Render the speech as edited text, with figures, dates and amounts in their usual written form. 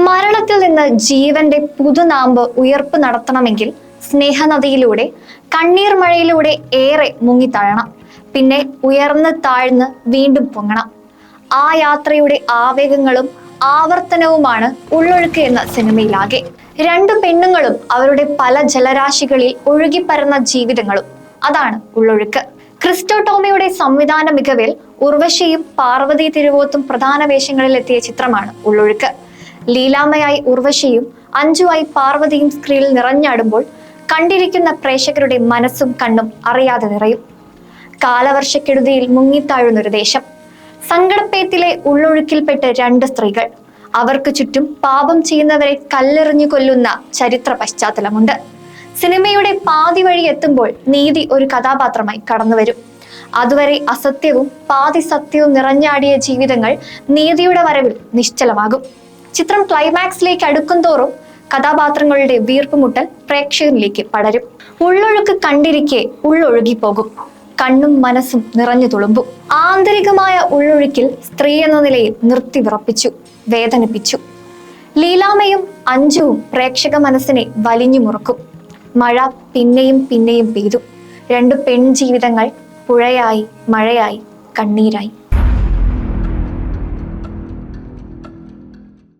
മരണത്തിൽ നിന്ന് ജീവന്റെ പുതുനാമ്പ് ഉയർപ്പ് നടത്തണമെങ്കിൽ സ്നേഹനദിയിലൂടെ കണ്ണീർ മഴയിലൂടെ ഏറെ മുങ്ങിത്താഴണം. പിന്നെ ഉയർന്ന് താഴ്ന്ന് വീണ്ടും പൊങ്ങണം. ആ യാത്രയുടെ ആവേഗങ്ങളും ആവർത്തനവുമാണ് ഉള്ളൊഴുക്ക് എന്ന സിനിമയിലാകെ. രണ്ടു പെണ്ണുങ്ങളും അവരുടെ പല ജലരാശികളിൽ ഒഴുകിപ്പരന്ന ജീവിതങ്ങളും, അതാണ് ഉള്ളൊഴുക്ക്. ക്രിസ്റ്റോ ടോമിയുടെ സംവിധാന മികവിൽ ഉർവശിയും പാർവതി തിരുവോത്തും പ്രധാന വേഷങ്ങളിലെത്തിയ ചിത്രമാണ് ഉള്ളൊഴുക്ക്. ലീലാമ്മയായി ഉർവശിയും അഞ്ജുവായി പാർവതിയും സ്ക്രീനിൽ നിറഞ്ഞാടുമ്പോൾ കണ്ടിരിക്കുന്ന പ്രേക്ഷകരുടെ മനസ്സും കണ്ണും അറിയാതെ നിറയും. കാലവർഷക്കെടുതിയിൽ മുങ്ങിത്താഴുന്നൊരു ദേശം, സങ്കടപ്പേത്തിലെ ഉള്ളൊഴുക്കിൽപ്പെട്ട് രണ്ട് സ്ത്രീകൾ, അവർക്ക് ചുറ്റും പാപം ചെയ്യുന്നവരെ കല്ലെറിഞ്ഞു കൊല്ലുന്ന ചരിത്ര പശ്ചാത്തലമുണ്ട്. സിനിമയുടെ പാതി വഴി എത്തുമ്പോൾ നീതി ഒരു കഥാപാത്രമായി കടന്നുവരും. അതുവരെ അസത്യവും പാതി സത്യവും നിറഞ്ഞാടിയ ജീവിതങ്ങൾ നീതിയുടെ വരവിൽ നിശ്ചലമാകും. ചിത്രം ക്ലൈമാക്സിലേക്ക് അടുക്കും തോറും കഥാപാത്രങ്ങളുടെ വീർപ്പുമുട്ടൽ പ്രേക്ഷകരിലേക്ക് പടരും. ഉള്ളൊഴുക്ക് കണ്ടിരിക്കെ ഉള്ളൊഴുകിപ്പോകും, കണ്ണും മനസ്സും നിറഞ്ഞു തുളുമ്പും. ആന്തരികമായ ഉള്ളൊഴുക്കിൽ സ്ത്രീ എന്ന നിലയിൽ നിർത്തിവിറപ്പിച്ചു, വേദനിപ്പിച്ചു. ലീലാമ്മയും അഞ്ജുവും പ്രേക്ഷക മനസ്സിനെ വലിഞ്ഞു മുറുക്കും. മഴ പിന്നെയും പിന്നെയും പെയ്തു. രണ്ടു പെൺജീവിതങ്ങൾ പുഴയായി, മഴയായി, കണ്ണീരായി.